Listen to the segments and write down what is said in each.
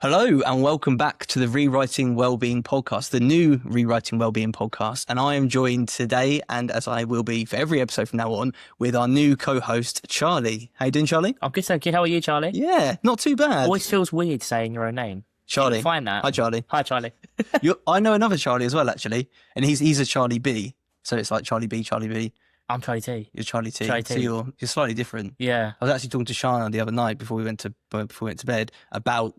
Hello and welcome back to the Rewriting Wellbeing podcast, the new Rewriting Wellbeing podcast. And I am joined today, and as I will be for every episode from now on, with our new co-host, Charlie. How you doing, Charlie? I'm good, thank you. How are you, Charlie? Yeah, not too bad. Always feels weird saying your own name. Charlie. You find that? Hi, Charlie. Hi, Charlie. I know another Charlie as well, actually. And he's a Charlie B. So it's like Charlie B, Charlie B. I'm Charlie T. You're Charlie T. Charlie T. So you're slightly different. Yeah. I was actually talking to Shana the other night before we went to bed about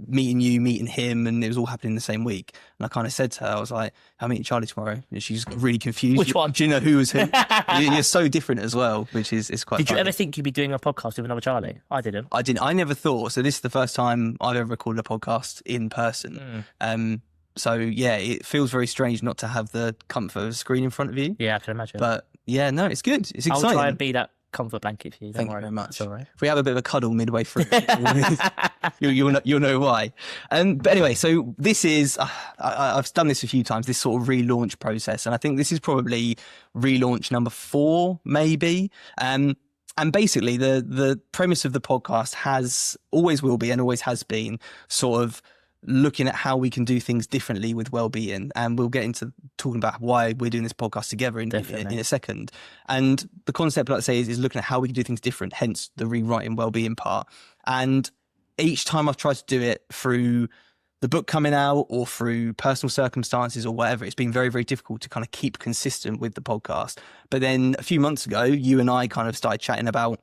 meeting you, meeting him, and it was all happening in the same week. And I kind of said to her, I was like, I'm meeting Charlie tomorrow. And she's really confused. Which one? Do you know who was who? You're so different as well, which is quite Did funny. you ever think you'd be doing a podcast with another Charlie? I didn't. I didn't. I never thought. So this is the first time I've ever recorded a podcast in person. So yeah, it feels very strange not to have the comfort of a screen in front of you. Yeah, I can imagine. But yeah, no, it's good. It's exciting. I'll try and be that comfort blanket for you. Don't Thank worry. you very much. It's all right. If we have a bit of a cuddle midway through, you'll know why. But anyway, so this is, I've done this a few times, this sort of relaunch process. And I think this is probably relaunch number 4, maybe. And basically the premise of the podcast always will be and always has been sort of looking at how we can do things differently with well-being, and we'll get into talking about why we're doing this podcast together in a second. And the concept, like I say, is looking at how we can do things different, hence the rewriting well-being part. And each time I've tried to do it through the book coming out or through personal circumstances or whatever, it's been very, very difficult to kind of keep consistent with the podcast. But then a few months ago, you and I kind of started chatting about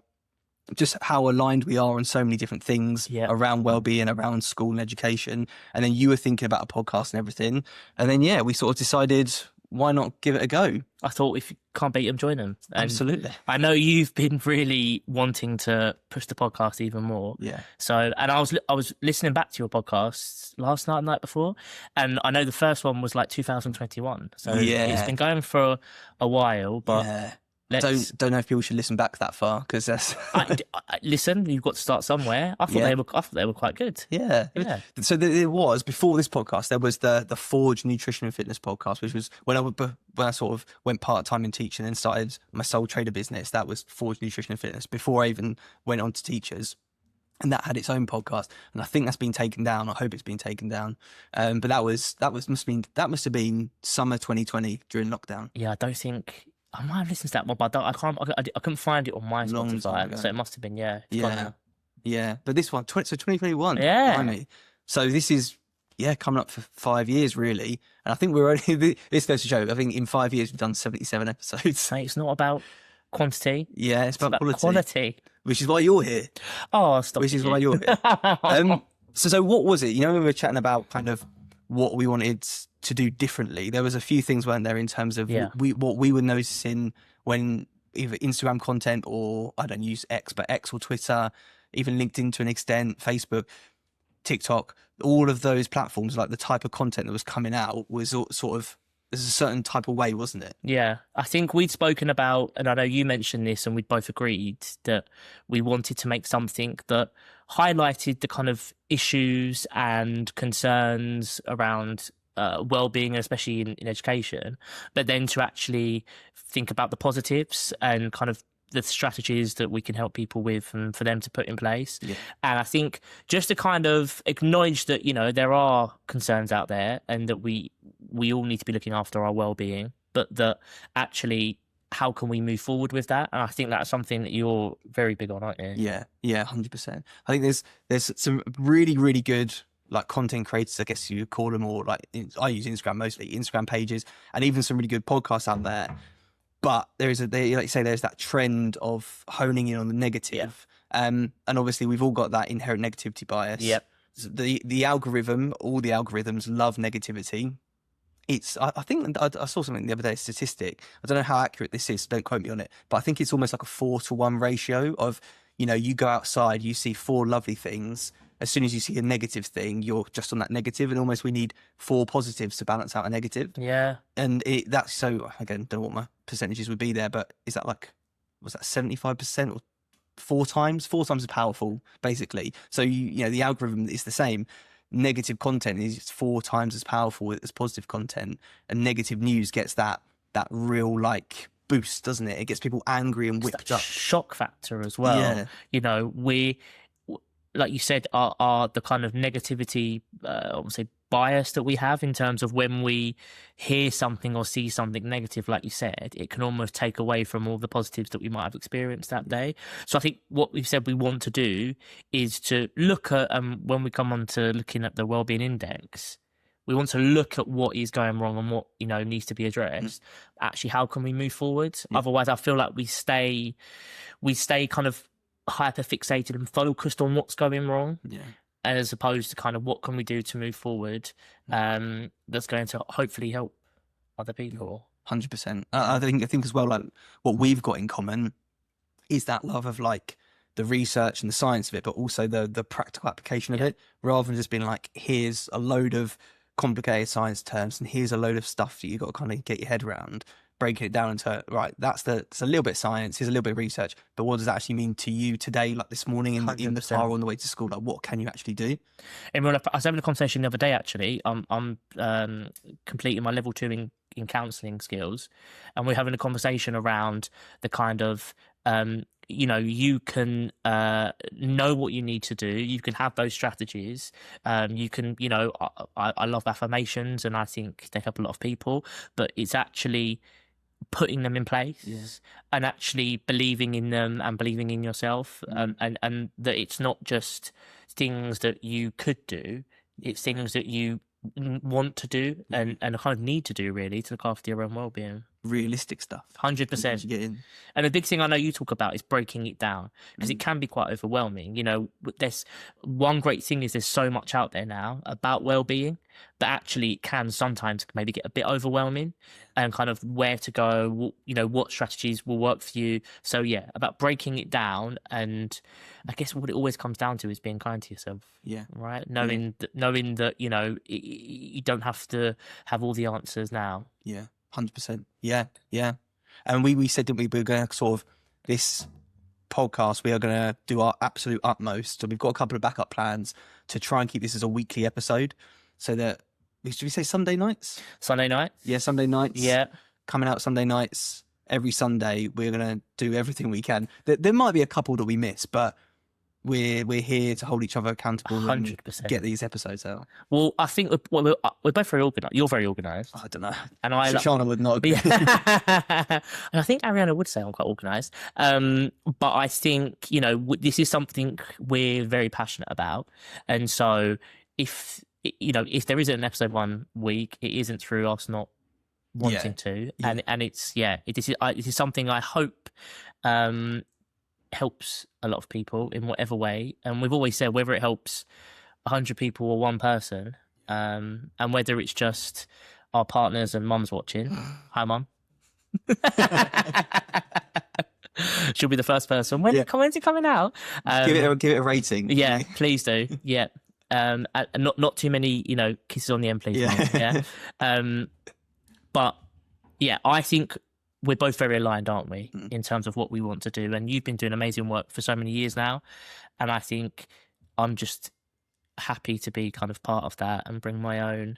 just how aligned we are on so many different things around well-being, around school and education. And then you were thinking about a podcast and everything. And then, we sort of decided, why not give it a go? I thought if you can't beat them, join them. And absolutely. I know you've been really wanting to push the podcast even more. Yeah. So, and I was listening back to your podcasts last night and the night before, and I know the first one was like 2021. So it's been going for a while, but don't know if people should listen back that far, because that's listen, you've got to start somewhere. I thought they were quite good. Yeah. So there was, before this podcast, there was the Forge Nutrition and Fitness podcast, which was when I sort of went part-time in teaching and started my sole trader business. That was Forge Nutrition and Fitness before I even went on to teachers. And that had its own podcast, and I think that's been taken down. I hope it's been taken down. But that must have been summer 2020 during lockdown. Yeah, I don't think I might have listened to that one, but I couldn't find it on my Spotify, so it must have been Yeah. But this one, so 2021. Yeah. So this is coming up for 5 years really, and I think we're only this goes to show. I think in 5 years we've done 77 episodes. Mate, it's not about quantity. Yeah, it's about quality. Which is why you're here. Oh, stop! Which is why you're here. So what was it? When we were chatting about kind of what we wanted to do differently, there was a few things, weren't there, in terms of what we were noticing when either Instagram content, or I don't use X, but X or Twitter, even LinkedIn to an extent, Facebook, TikTok, all of those platforms, like the type of content that was coming out was sort of, there's a certain type of way, wasn't it? Yeah, I think we'd spoken about, and I know you mentioned this, and we'd both agreed that we wanted to make something that highlighted the kind of issues and concerns around well-being, especially in education, but then to actually think about the positives and kind of the strategies that we can help people with and for them to put in place. Yeah. And I think just to kind of acknowledge that, there are concerns out there and that we all need to be looking after our well-being, but that actually, how can we move forward with that? And I think that's something that you're very big on, aren't you? Yeah, 100%. I think there's some really, really good like content creators, I guess you would call them, or like I use Instagram mostly, Instagram pages, and even some really good podcasts out there. But there's that trend of honing in on the negative. And obviously we've all got that inherent negativity bias. Yep. The algorithm, all the algorithms love negativity. I think I saw something the other day, a statistic. I don't know how accurate this is, so don't quote me on it, but I think it's almost like a 4-to-1 ratio of, you go outside, you see 4 lovely things. As soon as you see a negative thing, you're just on that negative, and almost we need 4 positives to balance out a negative. Yeah. And that's so, again, don't know what my percentages would be there, but is that was that 75% or 4 times? 4 times as powerful, basically. So, the algorithm is the same. Negative content is 4 times as powerful as positive content, and negative news gets that real boost, doesn't it? It gets people angry and whipped up. Shock factor as well. Yeah. like you said, are the kind of negativity, I would say, bias that we have in terms of when we hear something or see something negative, like you said, it can almost take away from all the positives that we might have experienced that day. So I think what we've said we want to do is to look at, when we come on to looking at the Wellbeing Index, we want to look at what is going wrong and what, you know, needs to be addressed. Actually, how can we move forward? Otherwise, I feel like we stay kind of hyper fixated and focused on what's going wrong, as opposed to kind of what can we do to move forward, that's going to hopefully help other people. 100%. I think as well, like what we've got in common is that love of like the research and the science of it, but also the practical application of it, rather than just being like, here's a load of complicated science terms and here's a load of stuff that you've got to kind of get your head around. Breaking it down into, right, it's a little bit of science, here's a little bit of research, but what does that actually mean to you today, like this morning in the car on the way to school? Like, what can you actually do? And I was having a conversation the other day, actually. I'm completing my level 2 in counselling skills, and we're having a conversation around the kind of, you know, you can know what you need to do. You can have those strategies. You can, you know, I love affirmations, and I think they help a lot of people, but it's actually putting them in place and actually believing in them and believing in yourself, and that it's not just things that you could do, it's things that you want to do and kind of need to do, really, to look after your own well-being. Realistic stuff. 100%. Get in. And the big thing I know you talk about is breaking it down, because it can be quite overwhelming. You know, there's one great thing is there's so much out there now about well-being, but actually it can sometimes maybe get a bit overwhelming, and kind of where to go, you know, what strategies will work for you. So yeah, about breaking it down, and I guess what it always comes down to is being kind to yourself. Yeah. Right? Knowing that, you know, you don't have to have all the answers now. Yeah. 100%. Yeah. And we said, didn't we, we were going to sort of, this podcast, we are going to do our absolute utmost. So we've got a couple of backup plans to try and keep this as a weekly episode, so that, should we say Sunday nights? Sunday night? Yeah, Sunday nights. Yeah. Coming out Sunday nights. Every Sunday, we're going to do everything we can. There might be a couple that we miss, but we're here to hold each other accountable 100%. and get these episodes out. Well, I think we're both very organised. You're very organised. I don't know. And Shoshana would not agree. And I think Ariana would say I'm quite organised. But I think, you know, this is something we're very passionate about. And so if there isn't an episode one week, it isn't through us not wanting to. Yeah. And it is something I hope helps a lot of people in whatever way. And we've always said, whether it helps 100 people or one person, and whether it's just our partners and mums watching. Hi, mum. She'll be the first person. When's it coming out? Give it a rating. Yeah, please do. Yeah. And not too many, you know, kisses on the end, please. Yeah. But yeah, I think we're both very aligned, aren't we, in terms of what we want to do? And you've been doing amazing work for so many years now. And I think I'm just happy to be kind of part of that and bring my own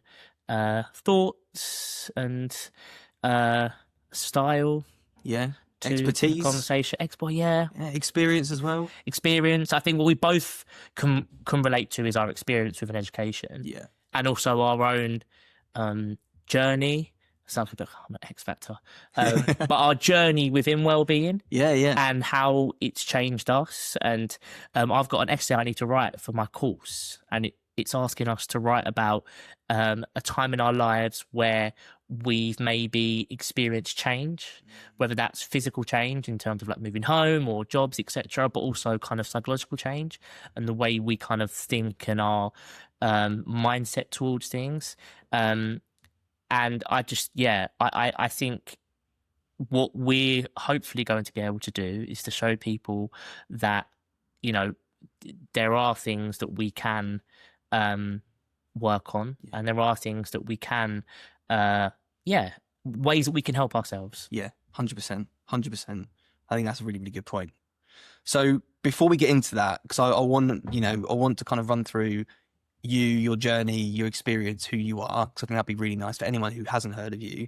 thoughts and style. Yeah. To expertise. Conversation. Experience as well. Experience. I think what we both can relate to is our experience with an education. Yeah. And also our own journey. Sounds like I'm an X Factor. But our journey within wellbeing. Yeah. And how it's changed us. And I've got an essay I need to write for my course. And it's asking us to write about a time in our lives where we've maybe experienced change, whether that's physical change in terms of like moving home or jobs, etc., but also kind of psychological change and the way we kind of think and our mindset towards things. And I just, I think what we're hopefully going to be able to do is to show people that, you know, there are things that we can work on, and there are things that we can, ways that we can help ourselves. Yeah, 100%. I think that's a really, really good point. So before we get into that, because I want to kind of run through you, your journey, your experience, who you are, because I think that'd be really nice for anyone who hasn't heard of you.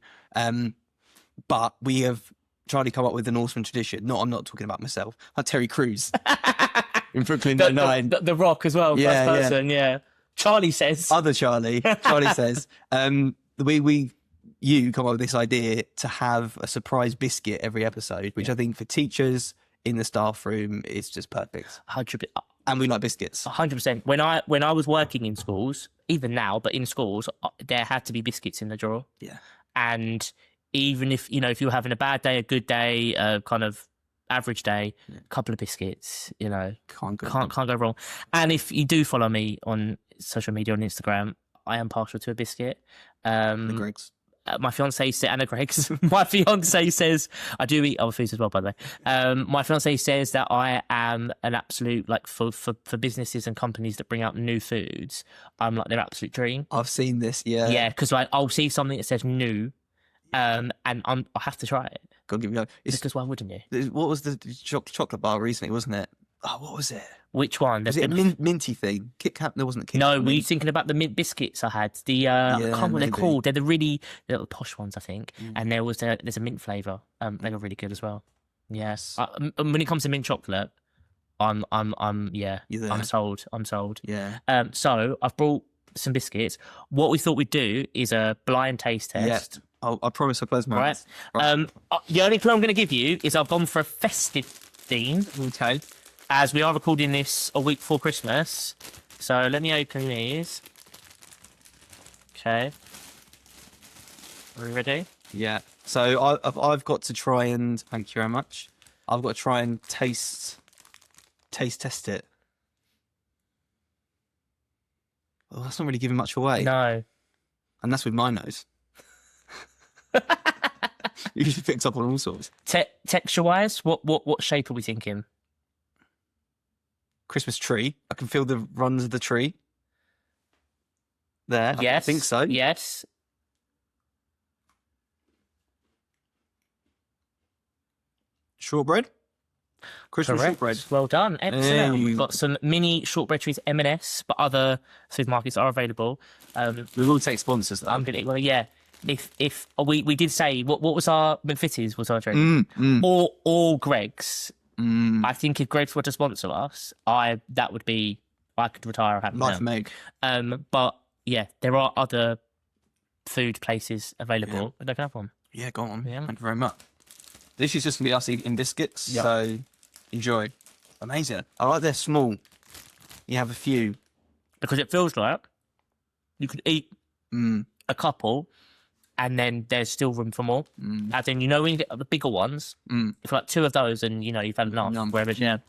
But we have tried to come up with an awesome tradition. I'm not talking about myself, like Terry Crews. in Brooklyn Nine-Nine. The Rock as well, Yeah, first person, yeah. Charlie says. Other Charlie. Charlie says, you come up with this idea to have a surprise biscuit every episode, which I think for teachers in the staff room is just perfect. 100%. And we like biscuits. 100%. When I was working in schools, even now, but in schools, there had to be biscuits in the drawer. Yeah. And even if, if you're having a bad day, a good day, a kind of average day, a couple of biscuits, can't go wrong. And if you do follow me on social media, on Instagram, I am partial to a biscuit. The Greg's. My fiance says, Anna Greg's. My fiance says, I do eat other foods as well, by the way. My fiance says that I am an absolute, like, for businesses and companies that bring out new foods, I'm like their absolute dream. I've seen this, yeah. Yeah, because I'll see something that says new, and I have to try it. Gotta give me Because why wouldn't you? What was the chocolate bar recently, wasn't it? Oh, what was it? Which one? Was it a minty thing? Kit Kat? There wasn't a Kit Kat. No, were you thinking about the mint biscuits I had? I can't remember what they're called. They're the really little posh ones, I think. And there's a mint flavour. They were really good as well. Yes. When it comes to mint chocolate, I'm sold. I'm sold. Yeah. So I've brought some biscuits. What we thought we'd do is a blind taste test. Yeah. I promise I'll close my eyes. Right. The only clue I'm going to give you is I've gone for a festive theme. Okay. As we are recording this a week before Christmas. So let me open these. Okay. Are we ready? Yeah. So I've got to try and, thank you very much. I've got to try and taste test it. Well, that's not really giving much away. No. And that's with my nose. You usually picked up on all sorts. Texture-wise, what shape are we thinking? Christmas tree. I can feel the runs of the tree. There. Yes. I think so. Yes. Shortbread. Christmas Correct. shortbread. Well done. Excellent. Hey. We've got some mini shortbread trees, M&S, but other supermarkets are available. We will take sponsors though. I'm gonna. Well, yeah. If we did say what was our McVitie's was our drink, or Greg's. I think if Greg's were to sponsor us, I could retire happy Life make. But yeah, there are other food places available. They can have one. Yeah, go on. Yeah. Thank you very much. This is just gonna be us eating biscuits, so enjoy. Amazing. I like they're small. You have a few. Because it feels like you could eat a couple and then there's still room for more. As in, when you get the bigger ones, if like two of those and, you've had enough. Whereas,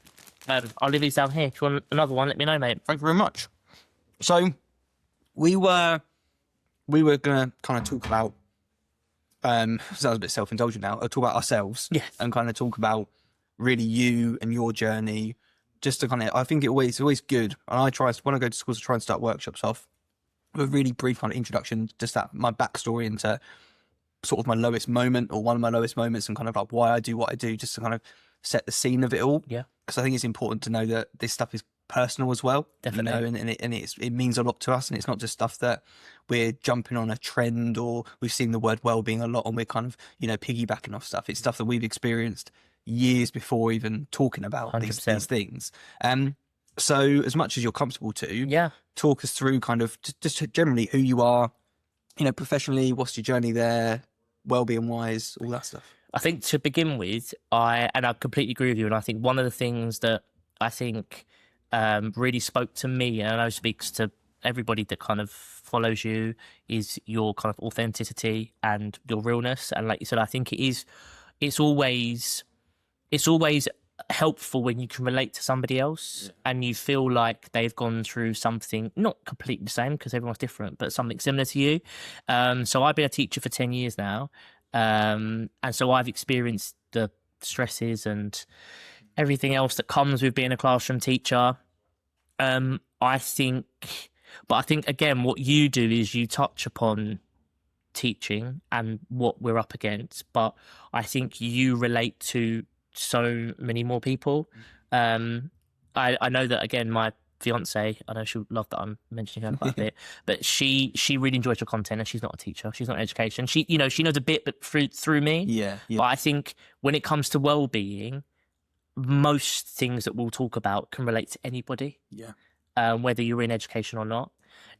I'll leave these down here. If you want another one, let me know, mate. Thank you very much. So, we were going to kind of talk about, so I was a bit self-indulgent now, talk about ourselves. Yes. And kind of talk about really you and your journey. Just to kind of, I think it's always good. And when I go to schools, I try and start workshops off with a really brief kind of introduction, just my backstory into sort of my lowest moment or one of my lowest moments and kind of like why I do what I do, just to kind of set the scene of it all. Yeah. Because I think it's important to know that this stuff is personal as well. Definitely. And it means a lot to us. And it's not just stuff that we're jumping on a trend or we've seen the word wellbeing a lot and we're kind of, piggybacking off stuff. It's stuff that we've experienced years before even talking about these things. So as much as you're comfortable to, talk us through kind of just generally who you are, professionally, what's your journey there, well-being wise, all that stuff. I think to begin with, I completely agree with you. And I think one of the things that I think really spoke to me, and I know speaks to everybody that kind of follows you, is your kind of authenticity and your realness. And like you said, I think it's always helpful when you can relate to somebody else and you feel like they've gone through something not completely the same because everyone's different, but something similar to you. So I've been a teacher for 10 years now. And so I've experienced the stresses and everything else that comes with being a classroom teacher. I think again, what you do is you touch upon teaching and what we're up against, but I think you relate to so many more people. I know that, again, my fiance, I know she'll love that I'm mentioning her quite a bit, but she really enjoys your content, and she's not a teacher, she's not in education. She knows a bit, but through me. Yeah. But I think when it comes to well-being, most things that we'll talk about can relate to anybody, whether you're in education or not.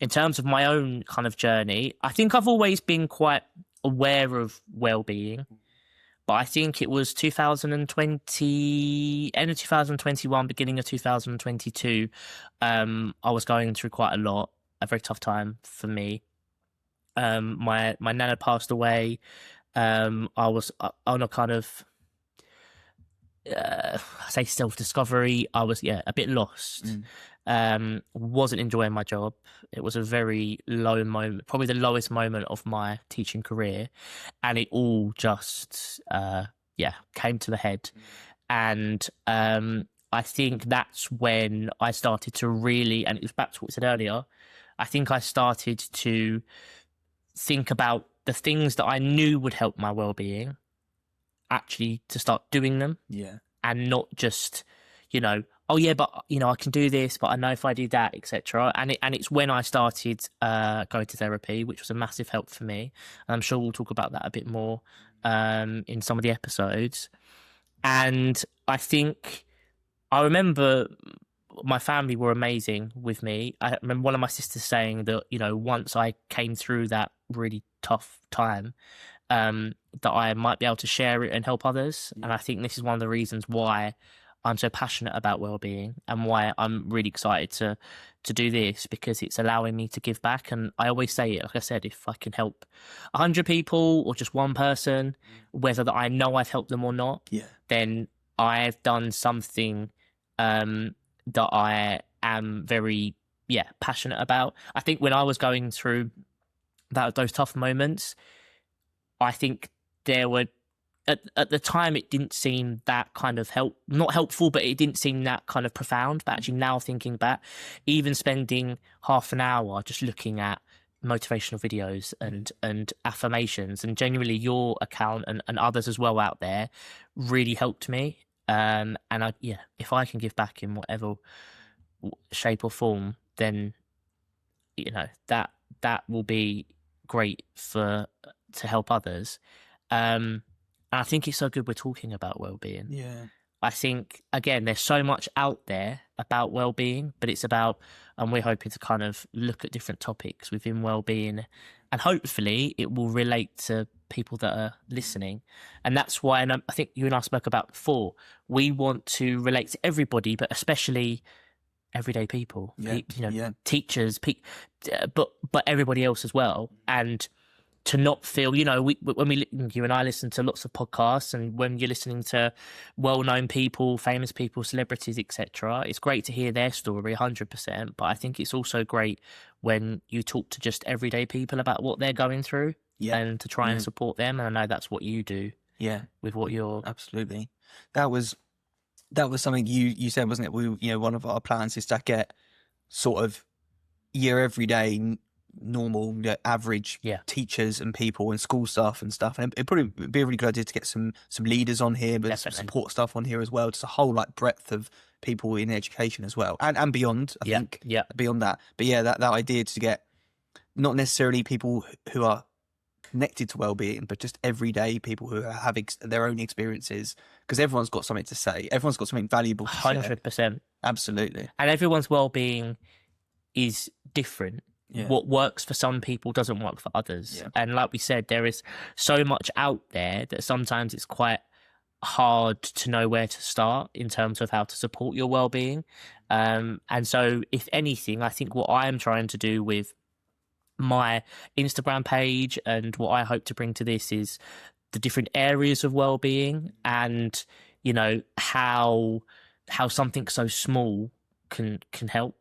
In terms of my own kind of journey, I think I've always been quite aware of well-being, but I think it was 2020, end of 2021, beginning of 2022. I was going through quite a lot, a very tough time for me. My nan had passed away. I was on a kind of I say self-discovery. I was a bit lost. Wasn't enjoying my job. It was a very low moment, probably the lowest moment of my teaching career, and it all just came to the head. And I think that's when I started to really, and it was back to what we said earlier, I think I started to think about the things that I knew would help my well-being, actually to start doing them, and not just, oh yeah, but I can do this, but I know if I do that, etc. And it's when I started going to therapy, which was a massive help for me. And I'm sure we'll talk about that a bit more in some of the episodes. And I think I remember my family were amazing with me. I remember one of my sisters saying that, once I came through that really tough time, that I might be able to share it and help others. And I think this is one of the reasons why I'm so passionate about well-being and why I'm really excited to do this, because it's allowing me to give back. And I always say it, like I said, if I can help 100 people or just one person, whether that I know I've helped them or not, then I've done something that I am very passionate about. I think when I was going through those tough moments, I think there were at the time it didn't seem that kind of not helpful, but it didn't seem that kind of profound. But actually now thinking back, even spending half an hour just looking at motivational videos and affirmations, and genuinely your account and others as well out there really helped me. And if I can give back in whatever shape or form, then that will be great to help others. And I think it's so good we're talking about well-being. I think, again, there's so much out there about well-being, but it's about, and we're hoping to kind of look at different topics within well-being, and hopefully it will relate to people that are listening. And that's why, and I think you and I spoke about before, we want to relate to everybody, but especially everyday people, teachers, but everybody else as well. And to not feel, when you and I listen to lots of podcasts, and when you're listening to well-known people, famous people, celebrities, etc., it's great to hear their story 100%. But I think it's also great when you talk to just everyday people about what they're going through, and to try and support them. And I know that's what you do. With what you're absolutely. That was something you said, wasn't it? One of our plans is to get sort of your everyday normal average teachers and people and school staff and stuff, and it'd probably be a really good idea to get some leaders on here, but some support staff on here as well, just a whole breadth of people in education as well, and beyond. I think beyond that, but that idea to get not necessarily people who are connected to well-being, but just everyday people who are having their own experiences, because everyone's got something to say, everyone's got something valuable to share. 100%, absolutely. And everyone's well-being is different. What works for some people doesn't work for others. And like we said, there is so much out there that sometimes it's quite hard to know where to start in terms of how to support your well-being. And so if anything, I think what I am trying to do with my Instagram page and what I hope to bring to this is the different areas of well-being, and how something so small can help.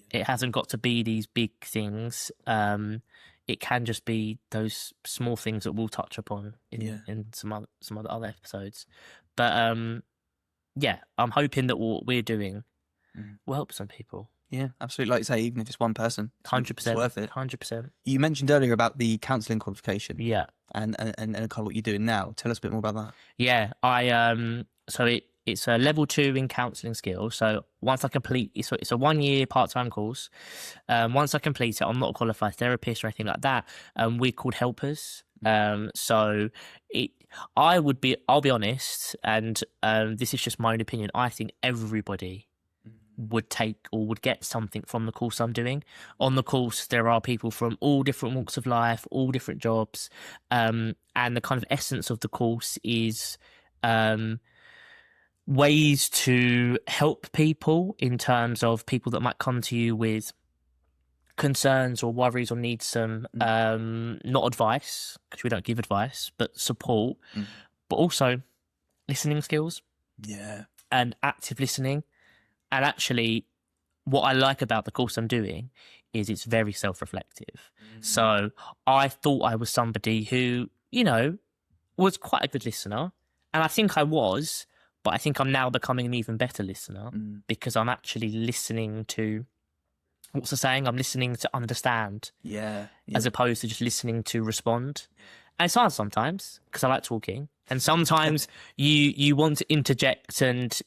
It hasn't got to be these big things. It can just be those small things that we'll touch upon in some other episodes. But I'm hoping that what we're doing will help some people. Yeah, absolutely. Like you say, even if it's one person, 100%, it's worth it. 100%. You mentioned earlier about the counselling qualification. And kind of what you're doing now. Tell us a bit more about that. Yeah, it's a level 2 in counselling skills. So once I complete, it's a 1-year part-time course. Once I complete it, I'm not a qualified therapist or anything like that. We're called helpers. So I'll be honest, and this is just my own opinion. I think everybody would take or would get something from the course I'm doing. On the course, there are people from all different walks of life, all different jobs, and the kind of essence of the course is ways to help people in terms of people that might come to you with concerns or worries or need some not advice, because we don't give advice, but support, but also listening skills and active listening. And actually, what I like about the course I'm doing is it's very self-reflective. So I thought I was somebody who, was quite a good listener. And I think I was, but I think I'm now becoming an even better listener because I'm actually listening to what's the saying? I'm listening to understand as opposed to just listening to respond. And it's hard sometimes because I like talking. And sometimes you want to interject and,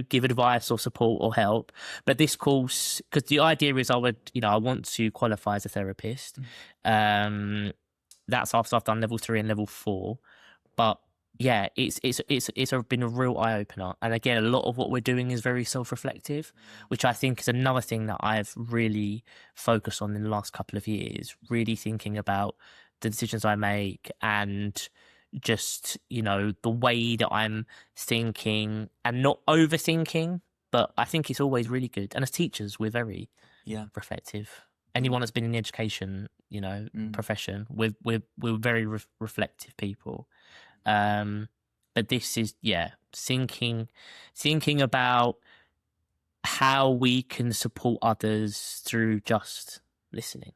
give advice or support or help. But this course, because the idea is I want to qualify as a therapist. That's after I've done level 3 and level 4. But yeah, it's been a real eye opener. And again, a lot of what we're doing is very self-reflective, which I think is another thing that I've really focused on in the last couple of years, really thinking about the decisions I make and just, the way that I'm thinking and not overthinking, but I think it's always really good. And as teachers, we're very reflective. Anyone that's been in the education, profession, we're very reflective people. But this is, thinking about how we can support others through just listening.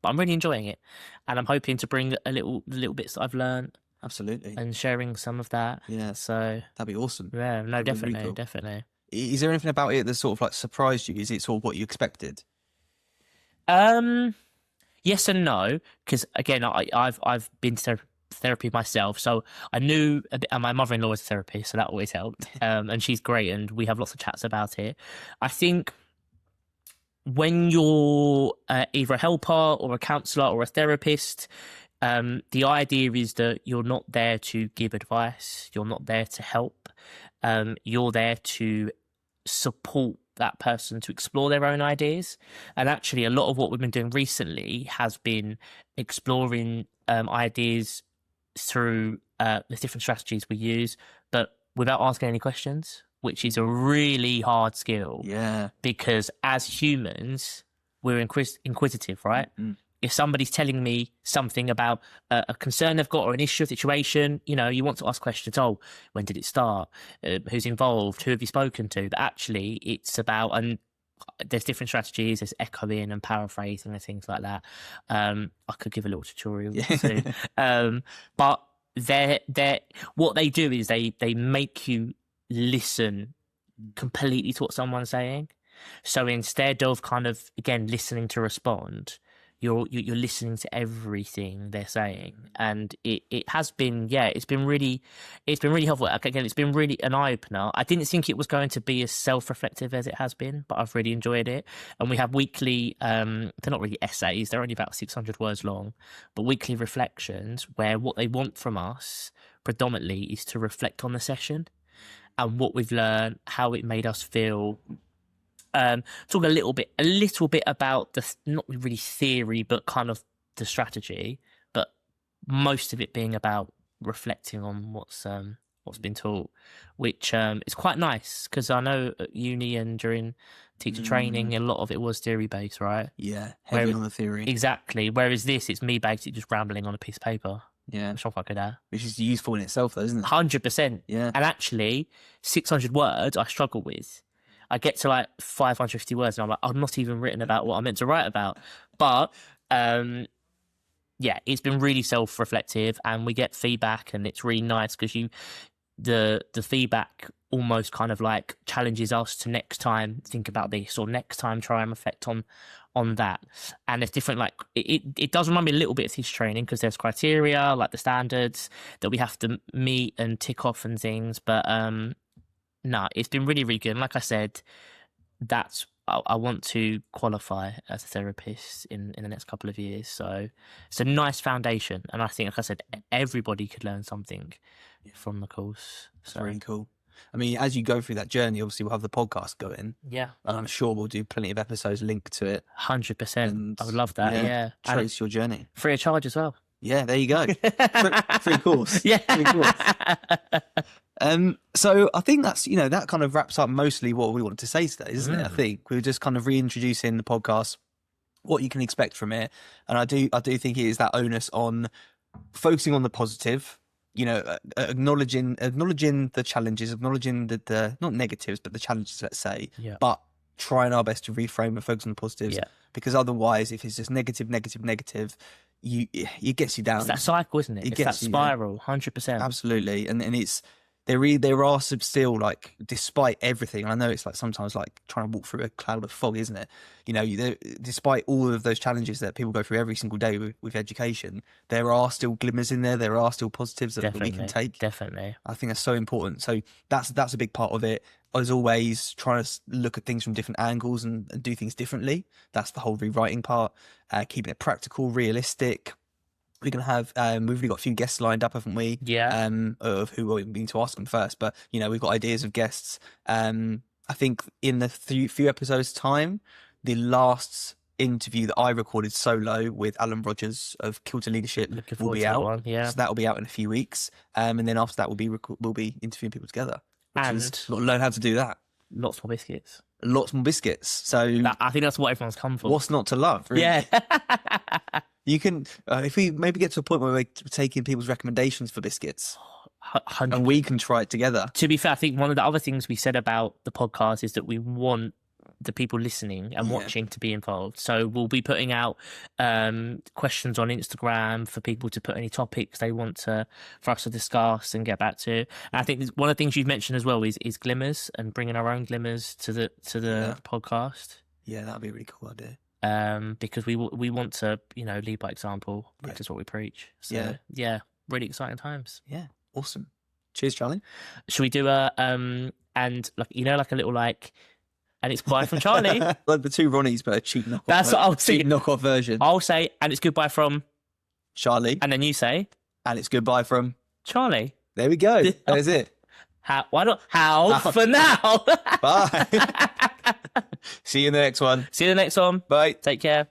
But I'm really enjoying it, and I'm hoping to bring the little bits that I've learned. Absolutely. And sharing some of that. Yeah. So that'd be awesome. Yeah. No, That'd be definitely, really cool. definitely. Is there anything about it that sort of like surprised you? Is it sort of what you expected? Yes and no, because again, I've been to therapy myself, so I knew a bit, and my mother-in-law is a therapist, so that always helped. And she's great, and we have lots of chats about it. I think when you're either a helper or a counsellor or a therapist, the idea is that you're not there to give advice, you're not there to help, you're there to support that person to explore their own ideas. And actually, a lot of what we've been doing recently has been exploring ideas through the different strategies we use, but without asking any questions, which is a really hard skill. Yeah. Because as humans, we're inquisitive, right? If somebody's telling me something about a concern they've got or an issue or situation, you want to ask questions. Oh, when did it start? Who's involved? Who have you spoken to? But actually, it's about, and there's different strategies. There's echoing and paraphrasing and things like that. I could give a little tutorial soon. But what they do is they make you listen completely to what someone's saying. So instead of kind of, again, listening to respond, you're listening to everything they're saying. And it has been, it's been really helpful. Again, it's been really an eye-opener. I didn't think it was going to be as self-reflective as it has been, but I've really enjoyed it. And we have weekly, they're not really essays, they're only about 600 words long, but weekly reflections where what they want from us predominantly is to reflect on the session and what we've learned, how it made us feel. Talk a little bit about the not really theory, but kind of the strategy. But most of it being about reflecting on what's been taught, which is quite nice because I know at uni and during teacher training, a lot of it was theory based, right? Yeah, heavy on the theory. Exactly. Whereas this, it's me basically just rambling on a piece of paper. Yeah, which I'm quite good at. Which is useful in itself, though, isn't it? 100%. Yeah. And actually, 600 words I struggle with. I get to like 550 words and I'm like, I've not even written about what I meant to write about. But it's been really self-reflective and we get feedback and it's really nice because the feedback almost kind of like challenges us to next time think about this or next time try and reflect on that. And there's different, like it does remind me a little bit of teacher training because there's criteria like the standards that we have to meet and tick off and things. But no, it's been really, really good. And like I said, that's I want to qualify as a therapist in the next couple of years. So it's a nice foundation, and I think, like I said, everybody could learn something from the course. It's really cool. I mean, as you go through that journey, obviously we'll have the podcast going. Yeah, and I'm sure we'll do plenty of episodes linked to it. 100%. I would love that. Yeah, trace your journey, free of charge as well. Yeah, there you go. free course. Yeah. Free course. So I think that's, that kind of wraps up mostly what we wanted to say today, isn't it? I think we were just kind of reintroducing the podcast, what you can expect from it. And I do think it is that onus on focusing on the positive, acknowledging the challenges, acknowledging the not negatives, but the challenges, let's say, but trying our best to reframe and focus on the positives. Because otherwise, if it's just negative, it gets you down. It's that cycle, isn't it? It's that spiral, 100%. Absolutely. And it's, there are some still, like, despite everything, and I know it's like sometimes like trying to walk through a cloud of fog, isn't it? Despite all of those challenges that people go through every single day with education, there are still glimmers in there. There are still positives that we can take. Definitely. I think that's so important. So that's a big part of it. As always, trying to look at things from different angles and do things differently. That's the whole rewriting part. Keeping it practical, realistic. We're going to have, we've really got a few guests lined up, haven't we? Yeah. Of who we need to ask them first. But, we've got ideas of guests. I think in the few episodes' time, the last interview that I recorded solo with Alan Rogers of Kilter Leadership will be out. So that will be out in a few weeks. And then after that, we'll be interviewing people together. And we've got to learn how to do that. Lots more biscuits. So I think that's what everyone's come for. What's not to love? Really? Yeah. You can, if we maybe get to a point where we're taking people's recommendations for biscuits, 100%. and we can try it together. To be fair, I think one of the other things we said about the podcast is that we want the people listening and watching to be involved. So we'll be putting out questions on Instagram for people to put any topics they want for us to discuss and get back to. And I think one of the things you've mentioned as well is glimmers and bringing our own glimmers to the podcast. Yeah, that'd be a really cool idea. Because we want to, lead by example, practice what we preach. So really exciting times. Yeah, awesome. Cheers, Charlie. Should we do a and like a little like, and it's goodbye from Charlie. Like the two Ronnies, but a cheap knockoff. That's what I was thinking. Cheap knockoff version. I'll say, and it's goodbye from Charlie, and then you say, and it's goodbye from Charlie. There we go. There's it. Why not? How for now? Bye. See you in the next one. See you in the next one. Bye. Take care.